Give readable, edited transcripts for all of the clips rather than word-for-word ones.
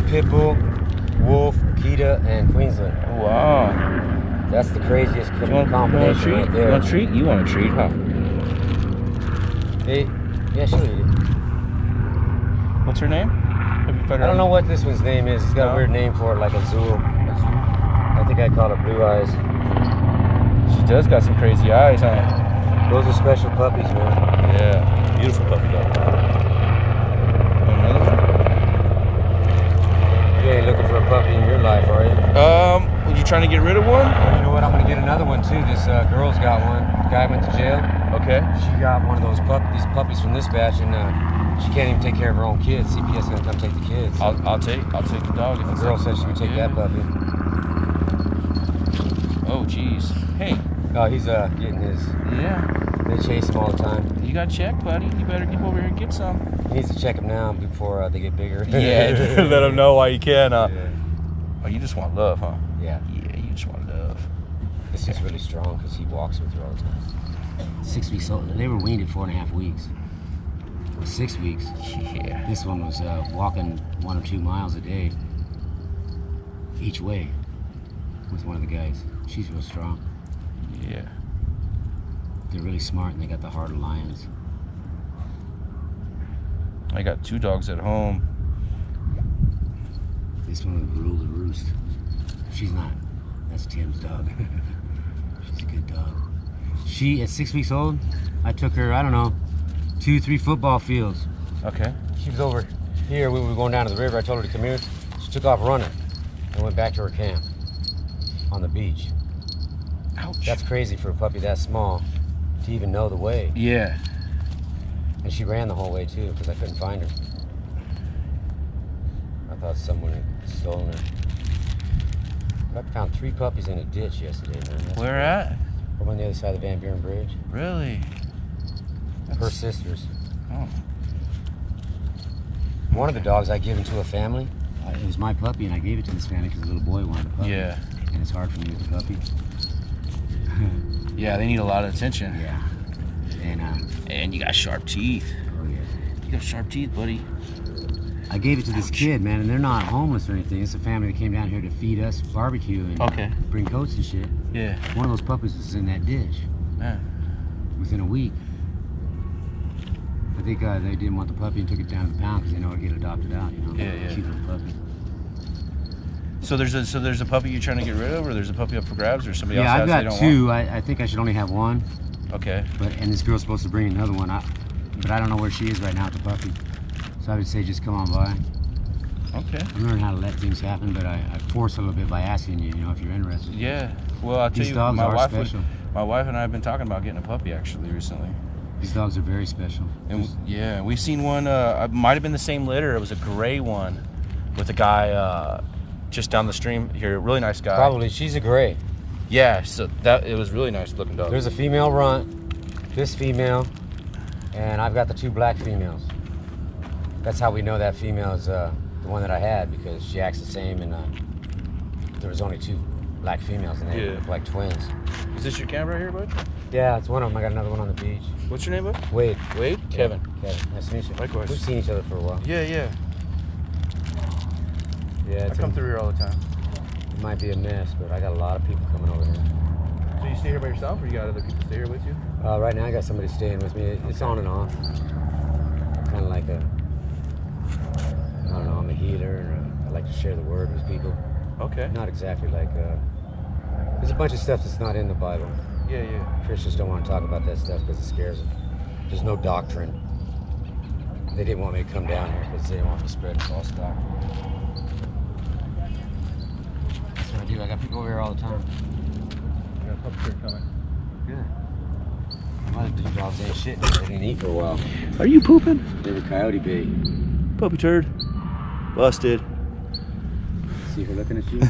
pit bull, wolf, Akita, and Queensland. Wow. That's the craziest combination right there. You want a treat? You want a treat, huh? Hey, yeah, she'll eat it. What's her name? Have you fed her? I don't know what this one's name is. It's got a weird name for it, like Azul. I think I call it Blue Eyes. She does got some crazy eyes, huh? Those are special puppies, man. Yeah, beautiful puppy dog. Another one? You ain't looking for a puppy in your life, are you? Were you trying to get rid of one? You know what? I'm gonna get another one too. This girl's got one. The guy went to jail. Okay. She got one of those these puppies from this batch, and she can't even take care of her own kids. CPS is gonna come take the kids. I'll take the dog. The girl said she would take that puppy. Oh, jeez. Hey. Oh, he's getting his. Yeah. They chase him all the time. You got checked, buddy. You better get over here and get some. He needs to check them now before they get bigger. Yeah, let them know why you can. Yeah. Oh, you just want love, huh? Yeah. Yeah, you just want love. This is really strong because he walks with her all the time. 6 weeks old. They were weaned at 4.5 weeks. Or 6 weeks. Yeah. This one was walking 1 or 2 miles a day each way with one of the guys. She's real strong. Yeah. They're really smart and they got the heart of lions. I got 2 dogs at home. This one would rule the roost. She's not. That's Tim's dog. She's a good dog. She, at 6 weeks old, I took her, I don't know, 2-3 football fields. Okay. She was over here. We were going down to the river. I told her to come here. She took off running and went back to her camp on the beach. Ouch. That's crazy for a puppy that small to even know the way. Yeah. And she ran the whole way too because I couldn't find her. I thought someone had stolen her. I found 3 puppies in a ditch yesterday, man. That's Where crazy. at? Over on the other side of the Van Buren Bridge. Really? Her sisters. Oh. One of the dogs I given to a family. It was my puppy, and I gave it to this family because the little boy wanted a puppy. Yeah. And it's hard for me with the puppy. Yeah, they need a lot of attention. Yeah. And you got sharp teeth. Oh yeah. You got sharp teeth, buddy. I gave it to this kid, man, and they're not homeless or anything. It's a family that came down here to feed us barbecue and bring coats and shit. Yeah. One of those puppies was in that ditch. Man. Within a week. I think they didn't want the puppy and took it down to the pound because they know it'd get adopted out, you know. Yeah. Cute little puppy. So there's a puppy you're trying to get rid of, or there's a puppy up for grabs, or somebody else Yeah, has I've they got don't 2. want? I think I should only have 1. Okay. And this girl's supposed to bring another one. But I don't know where she is right now with the puppy. So I would say just come on by. Okay. I'm learning how to let things happen, but I force a little bit by asking you, if you're interested. Yeah. Well, I'll tell These you, dogs are special. my wife and I have been talking about getting a puppy actually recently. These dogs are very special. And yeah, we've seen one. It might have been the same litter. It was a gray one with a guy just down the stream here. Really nice guy. Probably. She's a gray. Yeah. So it was really nice looking dog. There's a female runt, this female, and I've got the 2 black females. That's how we know that female is the one that I had because she acts the same, and there was only 2 black females, and they look like twins. Is this your camera right here, bud? Yeah, it's one of them. I got another one on the beach. What's your name, bud? Wade. Wade? Yeah, Kevin. Kevin. Nice to meet you. Likewise. We've seen each other for a while. Yeah. Yeah, I come through here all the time. It might be a mess, but I got a lot of people coming over here. So you stay here by yourself, or you got other people stay here with you? Right now I got somebody staying with me. It's on and off. Kind of like I don't know, I'm a healer, and I like to share the word with people. Okay. Not exactly like, there's a bunch of stuff that's not in the Bible. Yeah. Christians don't want to talk about that stuff because it scares them. There's no doctrine. They didn't want me to come down here because they didn't want me spreading false doctrine. That's what I do. I got people over here all the time. I got a puppy here coming. Good. My other dogs ain't shit. They didn't eat for a while. Are you pooping? They were coyote bait. Puppy turd. Busted. See her looking at you?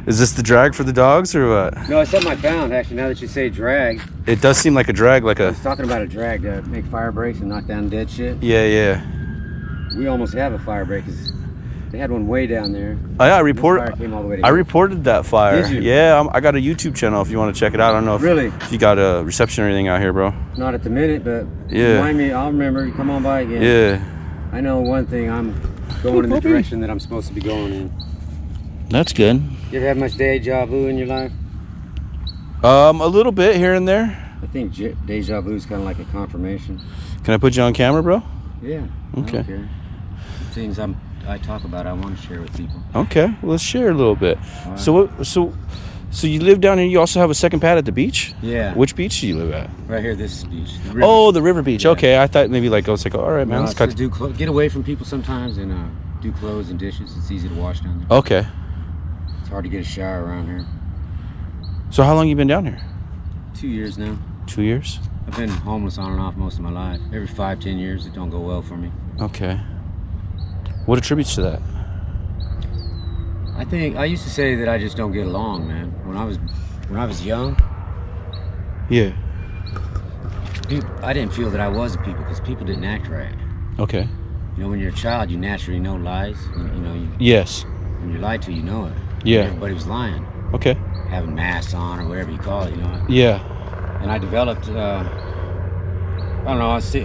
Is this the drag for the dogs or what? No, it's something I found, actually, now that you say drag. It does seem like a drag, like I a... was talking about a drag to make fire breaks and knock down dead shit. Yeah. We almost have a fire break because they had one way down there. Oh, yeah, Fire came all the way to I here. reported that fire. Did you? Yeah, I got a YouTube channel if you want to check it out. I don't know if you got a reception or anything out here, bro. Not at the minute, but Yeah. remind me, I'll remember. You come on by again. Yeah. I know one thing, going in the direction that I'm supposed to be going in. That's good. You ever have much deja vu in your life? A little bit here and there. I think deja vu is kind of like a confirmation. Can I put you on camera, bro? Yeah. Okay. I don't care. Things I talk about, I want to share with people. Okay, well, let's share a little bit. Right. So you live down here. You also have a second pad at the beach. Yeah. Which beach do you live at? Right here, this beach. The river beach. Yeah. Okay, I thought maybe like I was like, all right, man. No, let's get away from people sometimes and do clothes and dishes. It's easy to wash down there. Okay. It's hard to get a shower around here. So how long you been down here? 2 years now. 2 years. I've been homeless on and off most of my life. Every 5-10 years, it don't go well for me. Okay. What attributes to that? I think I used to say that I just don't get along, man. When I was young, Yeah. I didn't feel that I was a people because people didn't act right. Okay. You know, when you're a child, you naturally know lies. Yes. When you're lied to, you know it. Yeah. Everybody was lying, Okay. having masks on or whatever you call it. You know. Yeah. And I developed. I don't know. I was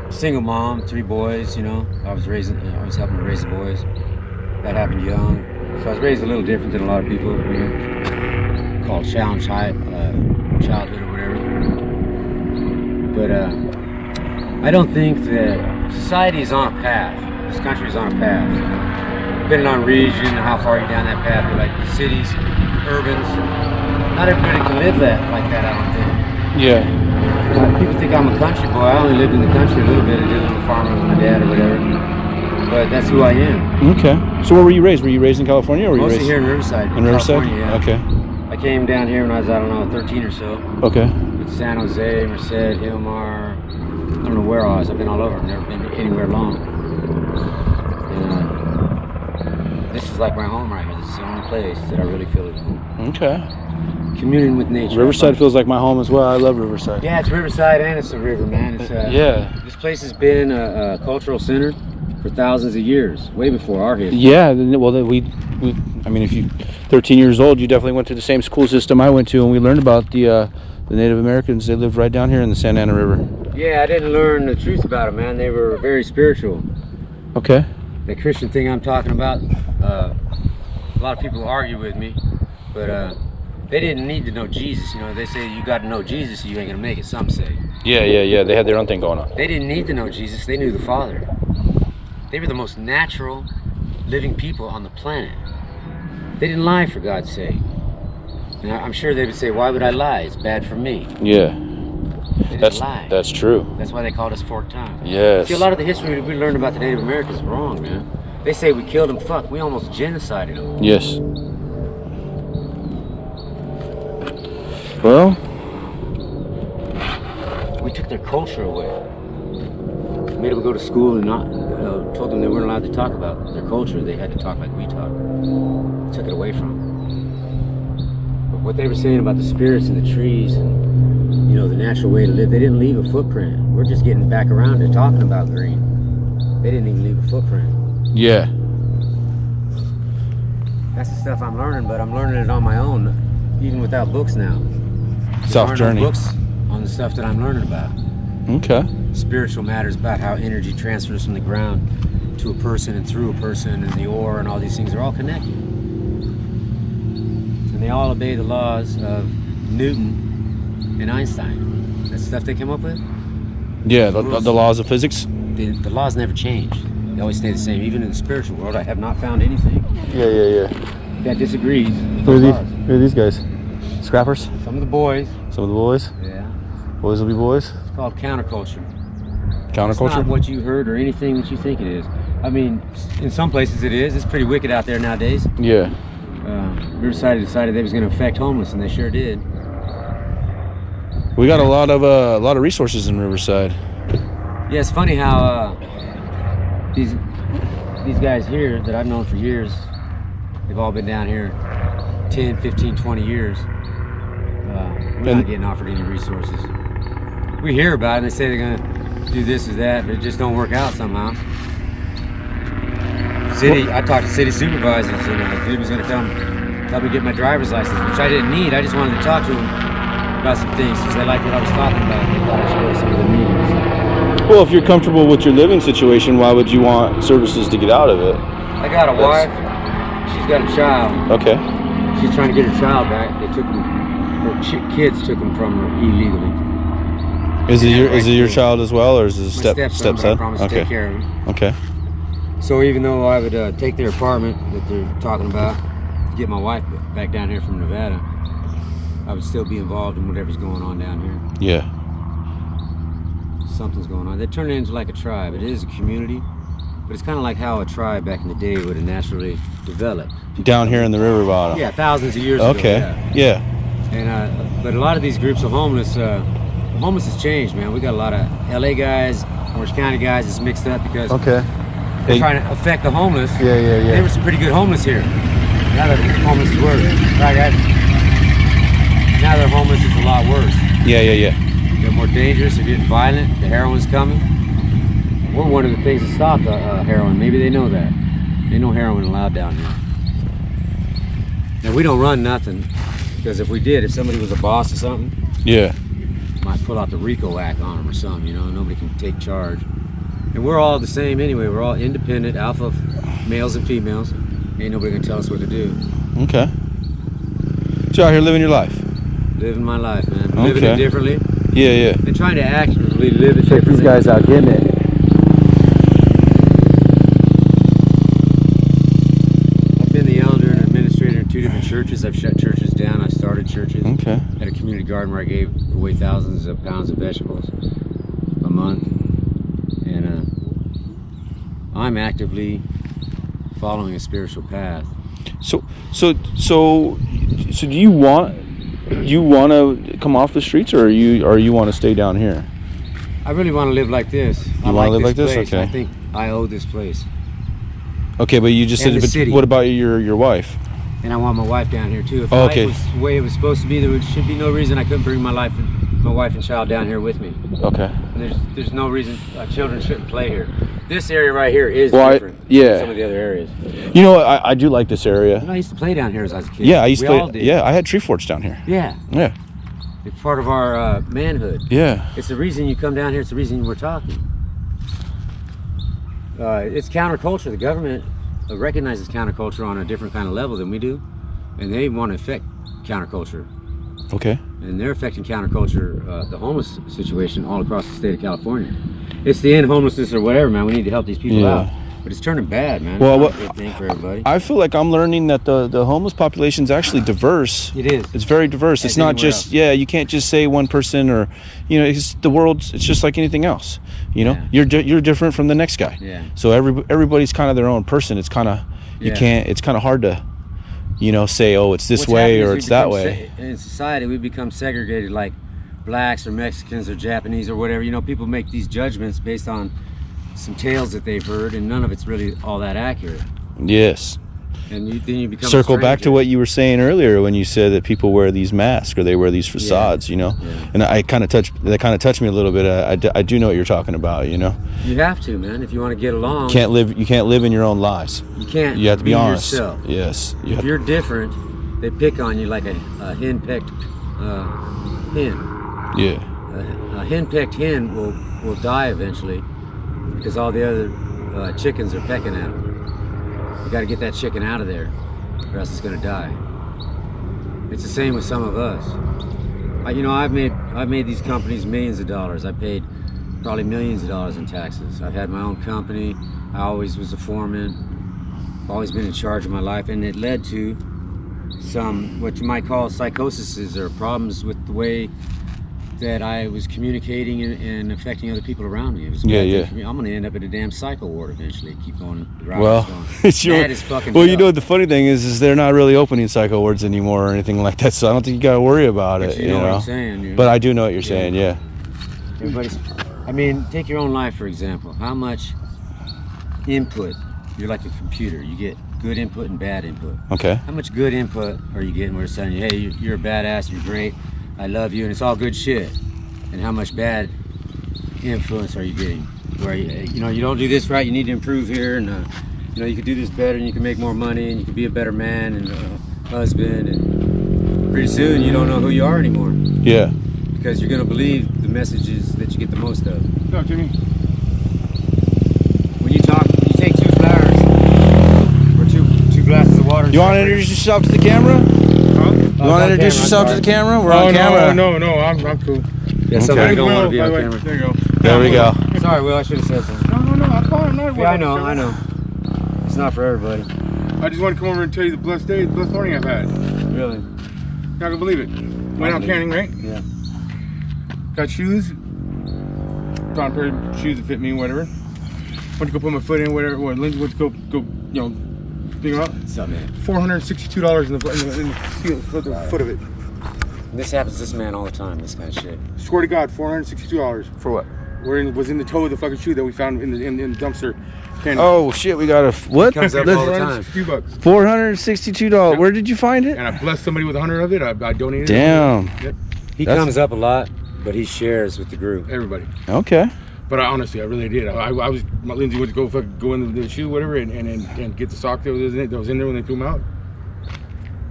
single mom, 3 boys. You know, I was helping to raise the boys. That happened young, so I was raised a little different than a lot of people. You know, called challenge childhood or whatever. But I don't think that society is on a path. This country is on a path. You know? Depending on region, how far you're down that path, but like cities, urbans, not everybody can live like that. I don't think. Yeah. People think I'm a country boy. I only lived in the country a little bit. I did a little farming with my dad or whatever. But that's who I am. Okay. So where were you raised? Were you raised in California or were you Mostly raised here in Riverside. in Riverside? California, yeah. Okay. I came down here when I was, I don't know, 13 or so. Okay. With San Jose, Merced, Hilmar. I don't know where I was. I've been all over. I've never been anywhere long. And this is like my home right here. This is the only place that I really feel at home. Okay. Communing with nature. Riverside feels like my home as well. I love Riverside. Yeah, it's Riverside and it's a river, man. It's yeah. This place has been a cultural center for thousands of years, way before our history. Yeah, well, I mean, if you 13 years old, you definitely went to the same school system I went to, and we learned about the Native Americans. They lived right down here in the Santa Ana River. Yeah, I didn't learn the truth about them, man. They were very spiritual. Okay. The Christian thing I'm talking about, a lot of people argue with me, but they didn't need to know Jesus. You know, they say you got to know Jesus or you ain't gonna make it, some say. Yeah. They had their own thing going on. They didn't need to know Jesus, they knew the Father. They were the most natural living people on the planet. They didn't lie, for God's sake. Now, I'm sure they would say, why would I lie? It's bad for me. Yeah. They didn't lie. That's true. That's why they called us forked tongue. Yes. See, a lot of the history we learned about the Native Americans is wrong, man. They say we killed them. Fuck, we almost genocided them. Yes. Well, we took their culture away. Made them go to school and told them they weren't allowed to talk about their culture. They had to talk like we talk. Took it away from them. But what they were saying about the spirits and the trees and, you know, the natural way to live, they didn't leave a footprint. We're just getting back around to talking about green. They didn't even leave a footprint. yeah. That's the stuff I'm learning, but I'm learning it on my own, even without books now. Self journey. Books on the stuff that I'm learning about. Okay. Spiritual matters, about how energy transfers from the ground to a person and through a person, and the ore and all these things are all connected. And they all obey the laws of Newton and Einstein. That's stuff they came up with. Yeah, the laws of physics. The laws never change. They always stay the same. Even in the spiritual world, I have not found anything Yeah. that disagrees with Who those laws. are these guys? Scrappers? Some of the boys. Some of the boys? Yeah. Boys will be boys? It's called counterculture. It's Counterculture? not what you heard or anything that you think it is. I mean, in some places it is. It's pretty wicked out there nowadays. Yeah. Riverside decided they was going to affect homeless, and they sure did. We got a lot of resources in Riverside. Yeah, it's funny how these guys here that I've known for years, they've all been down here 10, 15, 20 years. We're not getting offered any resources. We hear about it, and they say they're going to do this or that, but it just don't work out somehow. I talked to city supervisors, and the dude was going to help me get my driver's license, which I didn't need. I just wanted to talk to them about some things because they liked what I was talking about. They thought I should go to some of the meetings. Well, if you're comfortable with your living situation, why would you want services to get out of it? I got a wife. She's got a child. Okay. She's trying to get her child back. They took him. Her kids took him from her illegally. Is it your child as well, or is it a stepson? I promised to take care of him. Okay. So even though I would take their apartment that they're talking about, to get my wife back down here from Nevada, I would still be involved in whatever's going on down here. Yeah. Something's going on. They turn it into like a tribe. It is a community, but it's kind of like how a tribe back in the day would have naturally developed. Down here in the river bottom. Yeah, thousands of years ago. Okay. Yeah. And but a lot of these groups of homeless has changed, man. We got a lot of LA guys, Orange County guys. It's mixed up because they're trying to affect the homeless. Yeah. There were some pretty good homeless here. Now that homeless is worse. Now their homeless is a lot worse. Yeah. They're more dangerous. They're getting violent. The heroin's coming. We're one of the things that stopped heroin. Maybe they know that. They know heroin allowed down here. Now we don't run nothing, because if we did, if somebody was a boss or something, yeah, might pull out the RICO Act on them or something. You know, nobody can take charge. And we're all the same anyway. We're all independent, alpha males and females. Ain't nobody gonna tell us what to do. Okay. So out here living your life. Living my life, man. Living it differently. Yeah. And trying to actively live it differently. These guys out getting it. I've been the elder and administrator in 2 different churches. I've shut churches down. I started churches. Okay. At a community garden where I gave away thousands of pounds of vegetables a month. And I'm actively following a spiritual path. So do you want to come off the streets, or you want to stay down here? I really want to live like this. You want to live like this? Place. Okay. I think I owe this place. Okay, but you just said, but what about your wife? And I want my wife down here too. If life was the way it was supposed to be, there should be no reason I couldn't bring my wife and child down here with me. Okay. And there's no reason children shouldn't play here. This area right here is different than some of the other areas. You know, I do like this area. You know, I used to play down here as I was a kid. Yeah, I used to all play. did. Yeah, I had tree forts down here. Yeah. It's part of our manhood. Yeah. It's the reason you come down here. It's the reason we're talking. It's counterculture. The government recognizes counterculture on a different kind of level than we do, and they want to affect counterculture. Okay. And they're affecting counterculture, the homeless situation all across the state of California. It's the end homelessness or whatever, man. We need to help these people out. But it's turning bad, man. Well, it's not a good thing for everybody. I feel like I'm learning that the homeless population is actually diverse. It is. It's very diverse. It's not just you can't just say one person, or it's the world's. It's just like anything else. You're different from the next guy. Yeah. So everybody's kind of their own person. It's kind of it's kind of hard to say, oh, it's this way or it's that way. In society, we become segregated, like blacks or Mexicans or Japanese or whatever. People make these judgments based on some tales that they've heard, and none of it's really all that accurate. Yes. And then you become circle back to what you were saying earlier when you said that people wear these masks or they wear these facades. Yeah. And that kind of touched me a little bit. I do know what you're talking about. You have to, man, if you want to get along. You can't live in your own lies. You can't. You have to be honest. Yourself. Yes. If you're different, they pick on you like a hen-pecked hen. Yeah. A hen-pecked hen will die eventually because all the other chickens are pecking at them. You got to get that chicken out of there, or else it's going to die. It's the same with some of us. I've made these companies millions of dollars. I paid probably millions of dollars in taxes. I've had my own company. I always was a foreman. I've always been in charge of my life, and it led to some what you might call psychoses or problems with the way that I was communicating and affecting other people around me. It was I'm going to end up in a damn psycho ward eventually. Keep going the route I was going. That is fucking tough. The funny thing is they're not really opening psycho wards anymore or anything like that. So I don't think you got to worry about it. You know what I'm saying? But I do know what you're saying. Yeah. Take your own life for example. How much input? You're like a computer. You get good input and bad input. Okay. How much good input are you getting where it's telling you, hey, you're a badass, you're great, I love you, and it's all good shit? And how much bad influence are you getting? Where you don't do this right, you need to improve here, and you can do this better, and you can make more money, and you can be a better man and husband, and pretty soon you don't know who you are anymore. Yeah. Because you're gonna believe the messages that you get the most of. No, Jimmy. You want to introduce yourself to the camera? Huh? You want to introduce yourself to the camera? We're on camera. No, I'm cool. Yeah, somebody don't want to be on camera. There you go. There we go. Sorry, Will, I should have said something. No, I'm fine. I'm not Yeah, I know. It's not for everybody. I just want to come over and tell you the blessed day, the blessed morning I've had. Really? Not gonna believe it. Went out canning, right? Yeah. Got shoes. Found a pair of shoes that fit me, whatever. Went to go put my foot in, whatever. Lindsay went to go, thing out. What's up, man? $462 in the foot of it. This happens to this man all the time, this kind of shit. Swear to God, $462. For what? Was in the toe of the fucking shoe that we found in the dumpster. Canning. Oh shit, we got a what? Comes up all the time. $462. $462. Where did you find it? And I blessed somebody with 100 of it. I donated Damn. it. Yep. He comes up a lot, but he shares with the group. Everybody. Okay. But honestly, I really did. My Lindsay went to go in the shoe, whatever, and get the sock that was in there when they threw them out.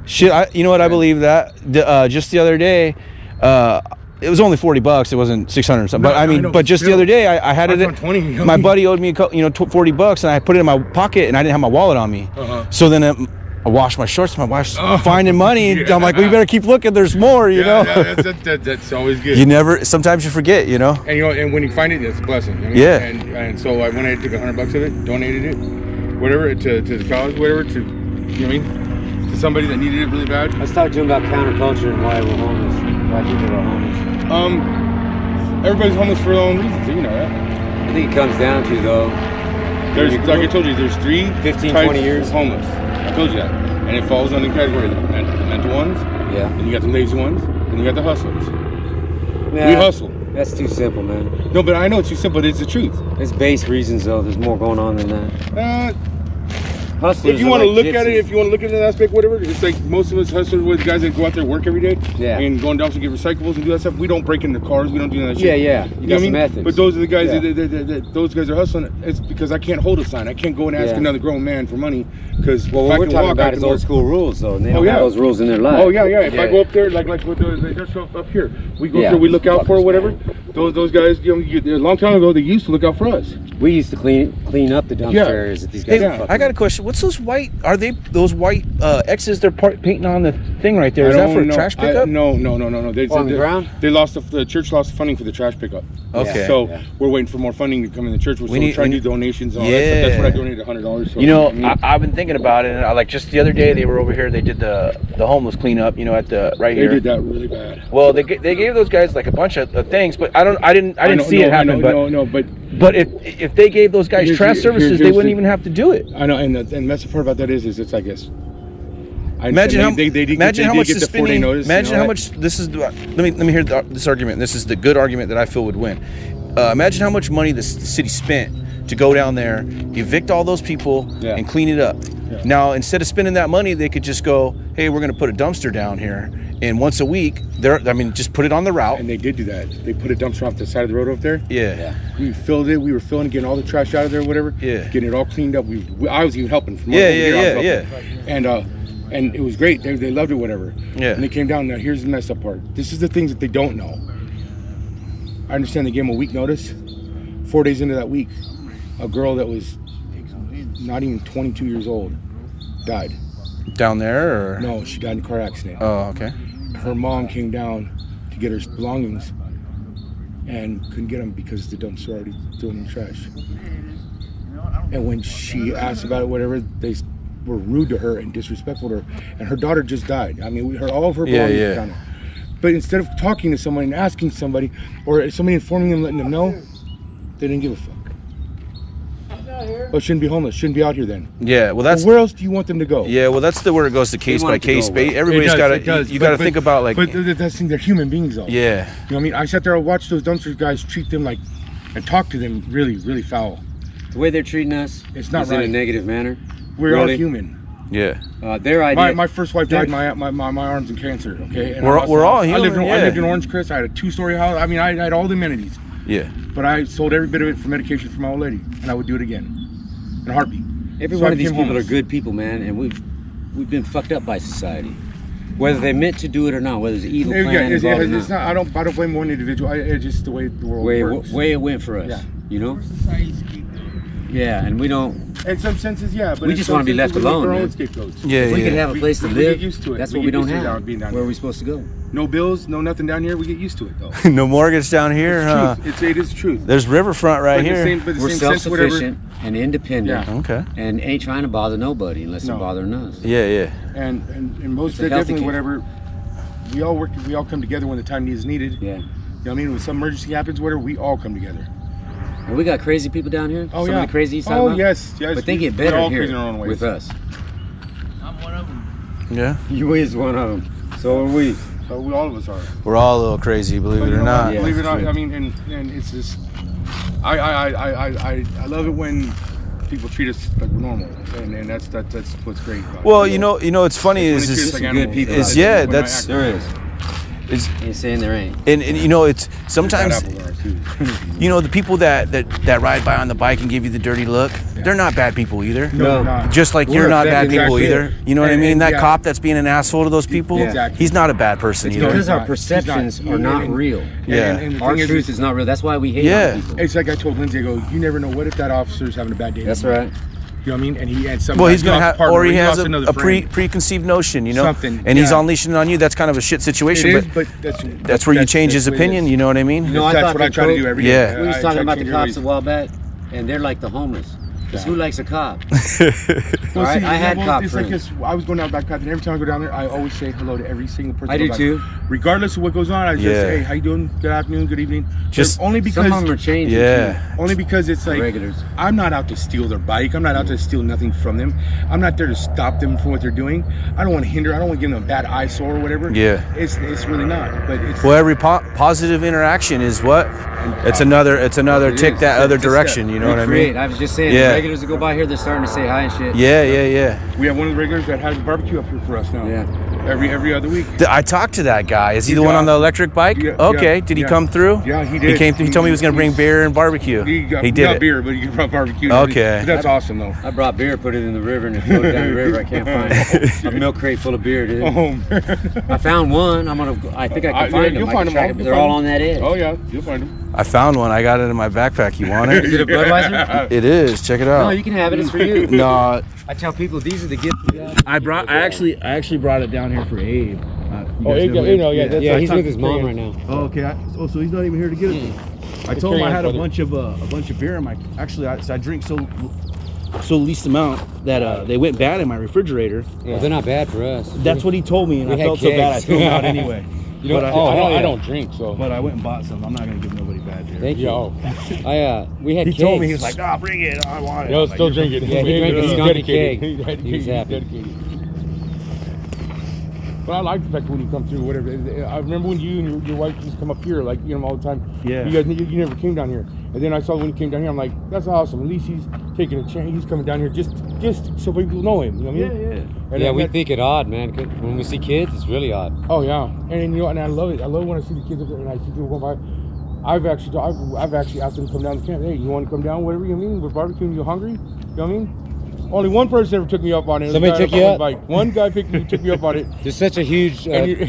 Shit, you know what? I believe that. Just the other day, it was only $40. It wasn't 600 or something. No, but I mean, but just the other day, I had it. 20. My buddy owed me, $40, and I put it in my pocket, and I didn't have my wallet on me. So then I washed my shorts. My wife's finding money. Yeah. I'm like, we better keep looking. There's more, you know. Yeah, that's always good. Sometimes you forget, you know. And and when you find it, it's a blessing. I mean, Yeah. And so I went ahead and took $100 of it, donated it, whatever, to the college, whatever, to to somebody that needed it really bad. Let's talk to him about counterculture and why we're homeless. Why people are homeless. Everybody's homeless for their own reasons, you know that. I think it comes down to, though, There's, like I told you, there's 15, types 20 years of homeless. I told you that. And it falls under the category of the mental ones, yeah. then you got the lazy ones, then you got the hustlers. Nah, We hustle. That's too simple, man. No, but I know it's too simple, but it's the truth. It's base reasons, though. There's more going on than that. Hustlers If you are want to like look at it, if you want to look at that aspect, whatever, it's like most of us hustlers with guys that go out there work every day, Yeah. and go down to get recyclables and do that stuff. We don't break into cars, we don't do that shit. Yeah. You got some ethics. But those are the guys Yeah. that those guys are hustling. It's because I can't hold a sign. I can't go and ask Yeah. another grown man for money because Well, if what I we're can talking walk, about I is can old work. school rules, though, and they don't yeah. have those rules in their life. Oh yeah. If I go up there, like with the just up here, we go Yeah. up there, we look out for Fuckers, whatever. man. Those guys, a long time ago, they used to look out for us. We used to clean up the dumpster Yeah. areas that these guys Hey, are fucking. I got a question. What's those white? Are they those white X's they're painting on the thing right there? Is that for trash pickup? No. They, On the ground? They the church lost funding for the trash pickup. Okay. So Yeah. we're waiting for more funding to come in the church. We're trying to do donations and all that Yeah. stuff. That's what I donated $100. So You know, I've been thinking about it, and like just the other day they were over here. They did the homeless cleanup, at the right they here. did that really bad. Well, they gave those guys like a bunch of things, but I didn't see it happen. But if they gave those guys trash services, they wouldn't even have to do it. I know, and the messed part about that is it's I guess. Imagine how much the 4-day notice. Imagine how much this is. Let me hear this argument. This is the good argument that I feel would win. Imagine how much money the city spent to go down there, evict all those people, and clean it up. Yeah. Now, instead of spending that money, they could just go, "Hey, we're going to put a dumpster down here, and once a week, just put it on the route." And they did do that. They put a dumpster off the side of the road up there. Yeah. We filled it. We were filling it, getting all the trash out of there, whatever. Yeah. Getting it all cleaned up. I was even helping from Yeah. And it was great. They loved it, whatever. Yeah. And they came down. Now here's the messed up part. This is the things that they don't know. I understand they gave them a week notice. 4 days into that week, a girl that was not even 22 years old died. Down there, or No, she died in a car accident. Oh, okay. Her mom came down to get her belongings and couldn't get them because the dumpster already threw them in the trash. And when she asked about it, whatever, they were rude to her and disrespectful to her. And her daughter just died. I mean, all of her belongings were down there. But instead of talking to someone and asking somebody, or somebody informing them, letting them know, they didn't give a fuck. Oh, shouldn't be homeless. Shouldn't be out here then. Yeah, well, that's where else do you want them to go? Yeah, well, that's where it goes to case by case. Everybody's got to. You got to think about like. But that's they're human beings, though. Yeah. You know what I mean? I sat there and watched those dumpster guys treat them like, and talk to them really, really foul. The way they're treating us, it's not is right. in a negative manner. We're all human. Yeah. Their idea. My first wife died. My arms in cancer. Okay. And we're all human. I lived in Orange Crest. I had a 2-story house. I mean, I had all the amenities. Yeah. But I sold every bit of it for medication for my old lady, and I would do it again in a heartbeat. Every one of these people are good people, man, and we've been fucked up by society. Whether they meant to do it or not, whether it's an evil plan involved or not. I don't blame one individual. It's just the way the world works. Way it went for us. Yeah. You know. Yeah, and we don't. In some senses, yeah. But we just want to be left alone, man. Yeah, if we could have a place to we live, get used to it. that's We what we get don't used to have. Where are we supposed to go? No bills, no nothing down here. We get used to it though. No mortgage down here. It is truth. There's riverfront right here. We're self-sufficient and independent. Yeah. Okay. And ain't trying to bother nobody unless they're bothering us. Yeah. And most It's a healthy definitely kid. whatever. We all work. We all come together when the time is needed. Yeah. You know what I mean? When some emergency happens, whatever, we all come together. And we got crazy people down here. Oh Some yeah. of the crazy you talking Oh about? yes. But they get We're better all here crazy in our own ways. with us. I'm one of them. Yeah. You is one of them. So are we. So we all of us are. We're all a little crazy, believe But it you or know not. what? Yeah, Believe it or not, true. I mean, and it's just, I love it when people treat us like we're normal, and that's what's great. About Well, it. you know, it's funny When they treat us is like good animals. people is out yeah, When I that's act There like is. is Ain't saying there ain't. and you know it's bad sometimes apples are too. you know the people that ride by on the bike and give you the dirty look, they're not bad people either. No, not. Just like We're you're not bad affected people exactly. either. You know what I And- mean? and That yeah. cop that's being an asshole to those people, Exactly. he's not a bad person It's either. Because our not. perceptions He's not. are not And- real. Yeah. And the Our thing truth is not real. That's why we hate Yeah. other people. It's like I told Lindsay, I go, you never know what if that officer's having a bad day. That's tomorrow. right. You know what I mean? And he had some. Well, he's he gonna lost a have, partner, or he has lost another a friend. preconceived notion, you know, Something, and he's yeah. unleashing on you. That's kind of a shit situation, It is, but but that's where you change his that's what it opinion. is. You know what I mean? No, I That's thought what I they try to told- do every Yeah. day. We was I talking try about to the change cops a every- while back, and they're like the homeless. Because who likes a cop? Well, All right, see, I had well, cop it's like friends. this. I was going down backpack, and every time I go down there, I always say hello to every single person. I do goes by. too. Regardless of what goes on, I just Yeah. say, "Hey, how you doing? Good afternoon, good evening." Just- But only because Some of them are changing. Yeah. only because it's like Regulars. I'm not out to steal their bike. I'm not out to steal nothing from them. I'm not there to stop them from what they're doing. I don't want to hinder. I don't want to give them a bad eyesore or whatever. Yeah. It's really not. But it's Well, every positive interaction is what? It's another It tick is. that It's other a step. direction. You know what I Recreate. mean? I was just saying, Yeah. the regulars that go by here, they're starting to say hi and shit. Yeah. we have one of the regulars that has a barbecue up here for us now. Yeah. Every other week. I talked to that guy. Is he He's the one got- on the electric bike? Yeah, Okay. yeah, Did he yeah. come through? Yeah, he He did. came through. He told me he was going to bring He's- beer and barbecue. He did not it. beer, but he brought barbecue. Okay. That's awesome though. I brought beer, put it in the river, and it floated down the river. I can't find it. A milk crate full of beer, dude. Oh man. I found one. I think I can find them. You'll I find can them track all. them. You'll They're find all them. on that edge. Oh yeah, you'll find them. I found one. I got it in my backpack. You want Is it? it a Budweiser? It is. Check it out. No, you can have it. It's for you. No, I tell people these are the gifts. I actually brought it down here for Abe. Oh, Abe, you know, yeah, that's- Yeah, I he's talked with to his mom Craig. right now. Oh, okay. So he's not even here to get it. I told him I had a bunch of beer in my. Actually, I drink so least amount that they went bad in my refrigerator. Well, they're not bad for us. That's what he told me, and We I had felt so bad I kegs. threw them out anyway. You know, But I don't drink, so. But I went and bought some. I'm not gonna give nobody bad beer. Thank you. Yo, We had He kegs. told me, he was like, "Ah, bring it. I want it." yo, I'm like, still "You're drink it. Yeah, he drank a He's skunky dedicated. keg. He was happy. Dedicated. But I like the fact when you come through, whatever. I remember when you and your wife used to come up here, like, you know, all the time. Yeah. You guys, you never came down here. And then I saw when you came down here, I'm like, that's awesome. At least he's taking a chance. He's coming down here just so people know him. You know what I mean? Yeah. And Yeah, then we that- think it odd, man. 'Cause when we see kids, it's really odd. Oh yeah, and you know, and I love it. I love when I see the kids up there and I see people going by. I've actually asked them to come down to camp. Hey, you want to come down? Whatever you mean. We're barbecuing. You hungry? You know what I mean? Only one person ever took me up on it. Somebody The guy took you on my up? bike. One guy took me up on it. There's such a huge And you,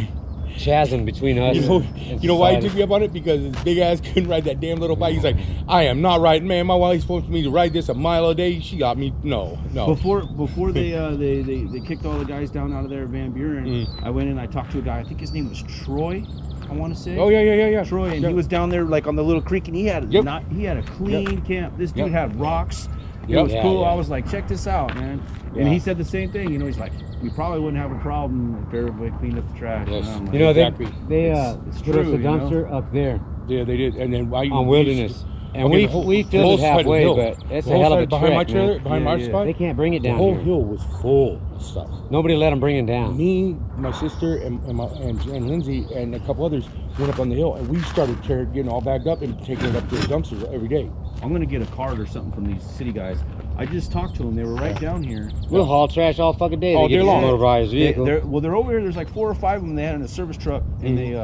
chasm between us. you know why he took me up on it? Because his big ass couldn't ride that damn little bike. He's like, I am not riding, man. My wife's supposed me to ride this a mile a day. She got me. No. Before they kicked all the guys down out of there at Van Buren, I went in. I talked to a guy. I think his name was Troy. I want to say. Oh yeah. Troy, and Yeah. he was down there like on the little creek, and he had Yep. he had a clean camp. This dude Yep. had rocks. It Yep. was Yeah, cool. yeah. I was like, check this out, man. And Yeah. he said the same thing. You know, he's like, we probably wouldn't have a problem if everybody cleaned up the trash. Yes. And I'm like, You know, Exactly. they It's put us true, a you know? dumpster up there Yeah, they did. And then why on Wilderness. And Okay, we the whole- we the whole filled it side of the halfway, hill. but it's The a whole hell of side a behind my trek, trailer, man. behind my Yeah. spot. They can't bring it The down whole here. hill was full of stuff. Nobody let them bring it down. Me, my sister, and Lindsay, and a couple others went up on the hill, and we started getting all bagged up and taking it up to the dumpsters every day. I'm gonna get a card or something from these city guys. I just talked to them. They were right down here. We'll haul trash all fucking day. All They get day in long. a motorized vehicle. They're over here. There's like 4 or 5 of them. They had in a service truck, and they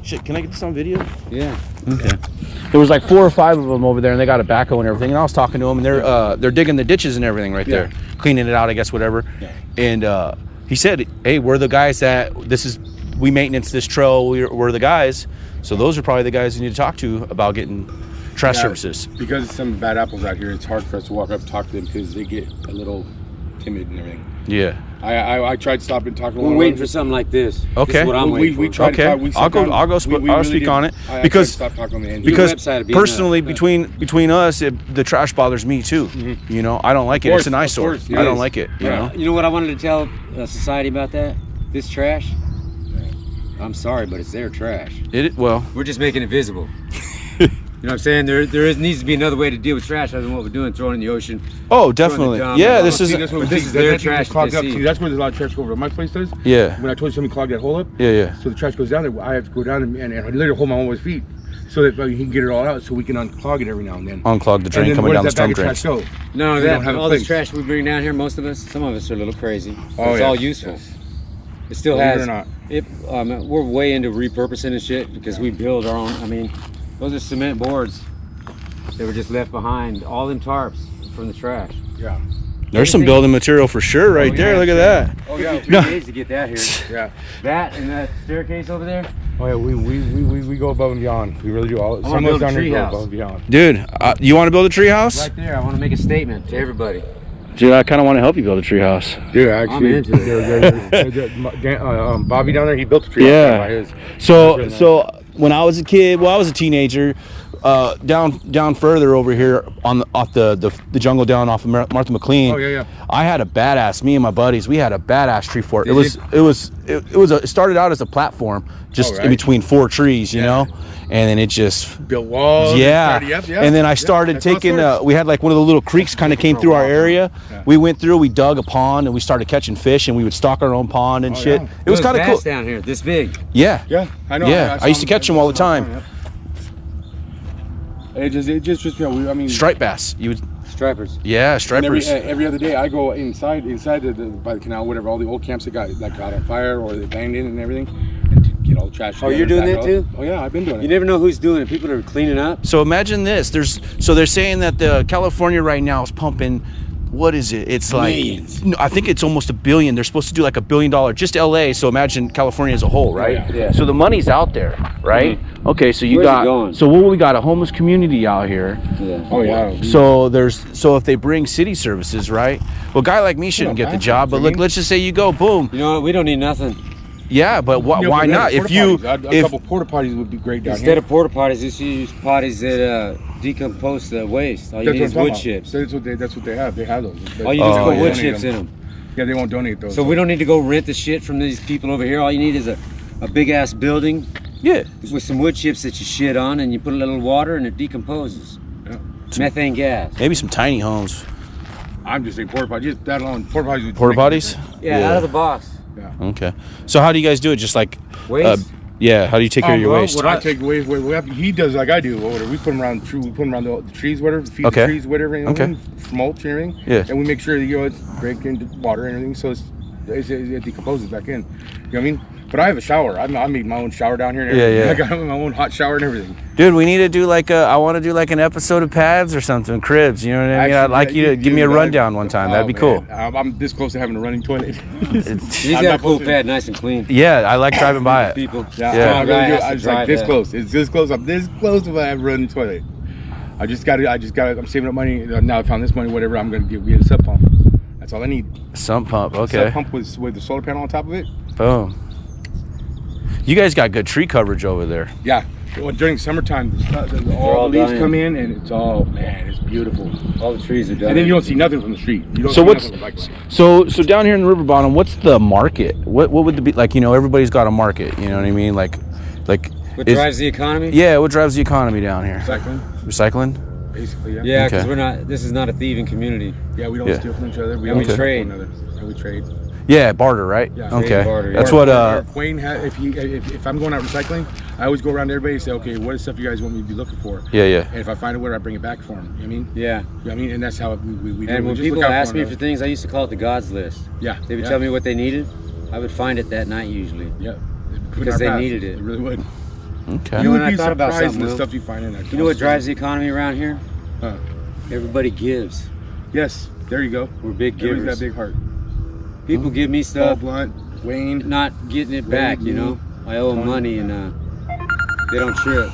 shit. Can I get this on video? Yeah. Okay. There was like 4 or 5 of them over there, and they got a backhoe and everything. And I was talking to them, and they're digging the ditches and everything right there, cleaning it out, I guess, whatever. Yeah. And he said, "Hey, we're the guys that we maintenance this trail. We're the guys. So those are probably the guys you need to talk to about getting trash services. Because some bad apples out here, it's hard for us to walk up and talk to them because they get a little timid and everything. Yeah. I tried stopping talking. We're waiting for something like this. Okay. This is what I'm waiting for. We tried to talk. I'll speak on it because personally between us, the trash bothers me too. You know, I don't like it. It's an eyesore. I don't like it. You know. You know what I wanted to tell society about that? This trash. I'm sorry, but it's their trash. Well, we're just making it visible. You know what I'm saying? There needs to be another way to deal with trash other than what we're doing, throwing it in the ocean. Oh, definitely. Yeah, this is their trash. Clogged up. See, that's where there's a lot of trash over. My place does. Yeah. When I told you somebody clogged that hole up. Yeah. So the trash goes down there. I have to go down and literally hold my own with feet, so that he can get it all out, so we can unclog it every now and then. Unclog the drain coming down the storm drain. No, all this trash we bring down here, most of us, some of us are a little crazy. It's all useful. Yes. It still has. We're way into repurposing and shit because we build our own. I mean, those are cement boards. They were just left behind, all them tarps from the trash. Yeah. There's some building material for sure right there. Look at that. Oh yeah. 3 days to get that here. Yeah. That and that staircase over there. Oh yeah, we go above and beyond. We really do. Some of us down here go above and beyond. Dude, you want to build a tree house? Right there. I want to make a statement to everybody. Dude, I kind of want to help you build a tree house. Dude, actually, I'm into it. Bobby down there, he built a tree house. Yeah. So when I was a kid, I was a teenager. Down further over here off the jungle down off of Martha McLean. Oh yeah. I had a badass. Me and my buddies, we had a badass tree fort. It started out as a platform just in between 4 trees, you know, and then it just built walls. Yeah. And then I started taking. We had like one of the little creeks kind of came through our area. Yeah. We went through. We dug a pond and we started catching fish and we would stock our own pond and shit. Yeah. It was kind of cool down here, this big. Yeah. Yeah, I know. Yeah, I used to catch them all the time. It just I mean, striped bass. You would stripers. Yeah, stripers. Every other day I go inside by the canal, whatever, all the old camps that got on fire or they banged in and everything, and to get all the trash. Oh, you're doing that too? Oh yeah, I've been doing it. You never know who's doing it. People are cleaning up. So imagine this. They're saying that the California right now is pumping. What is it? It's like millions. No, I think it's almost $1 billion. They're supposed to do like $1 billion just LA. So imagine California as a whole, right? Yeah. So the money's out there, right? Mm-hmm. Okay, so Where's it going? So what we got a homeless community out here. Yeah. Oh yeah. So if they bring city services, right? Well, a guy like me shouldn't get the job, but look, let's just say you go, boom. You know what? We don't need nothing. Yeah, but why not? A couple porta potties would be great down here. Instead of porta potties, just use potties that decompose the waste. All you need is wood chips. That's what they have. They have those. All you need is put wood chips in them. Yeah, they won't donate those. So we don't need to go rent the shit from these people over here. All you need is a big ass building. Yeah. With some wood chips that you shit on, and you put a little water, and it decomposes. Yeah. Methane gas. Maybe some tiny homes. I'm just saying porta potties. Just that alone, porta potties. Porta potties? Yeah, out of the box. Yeah. Okay. So how do you guys do it? Just like waste? Yeah. How do you take care of your waste? What I take away, he does like I do. Whatever. We put them around. We put them around the trees, whatever. Feed the trees, whatever. Mulch and everything. Yeah. And we make sure that it's breaking into water and everything, so it decomposes back in. You know what I mean? But I have a shower. I made my own shower down here. And everything. Yeah. I got my own hot shower and everything. Dude, we need to do I want to do like an episode of Pads or something, Cribs. You know what I mean? I'd like you to give me a rundown one time. That'd be cool. I'm this close to having a running toilet. He's got a cool pad, nice and clean. Yeah, I like driving by it. People. Yeah. I was like this close. It's this close. I'm this close to have a running toilet. I'm saving up money. Now I found this money, whatever. I'm gonna get a sub pump. That's all I need. Sump pump, okay. Sub pump with the solar panel on top of it. Boom. You guys got good tree coverage over there. Yeah. Well, during summertime, all the leaves come in, and it's beautiful. All the trees are done. And then you don't see nothing from the street. So down here in the river bottom, what's the market? What would be like? You know, everybody's got a market. You know what I mean? Like. What drives the economy? Yeah, what drives the economy down here? Recycling. Basically, yeah. Yeah, because this is not a thieving community. Yeah, we don't steal from each other. We trade. And we trade. Yeah, barter, right? Yeah. Okay. Barter, That's what Wayne has. If I'm going out recycling, I always go around to everybody and say, okay, what is stuff you guys want me to be looking for? Yeah. And if I find it, I bring it back for them. You know what I mean? Yeah. You know what I mean? And that's how we do. And when people ask me for things, I used to call it the God's list. Yeah. They would tell me what they needed. I would find it that night usually. Yeah. Because they needed it. They really would. Okay. You know, when I thought about something, the stuff you find in that. You know what drives the economy around here? Everybody gives. Yes. There you go. We're big givers. That big heart. People give me stuff. Paul Blunt, Wayne. Not getting it back, you know. I owe them money and they don't trip.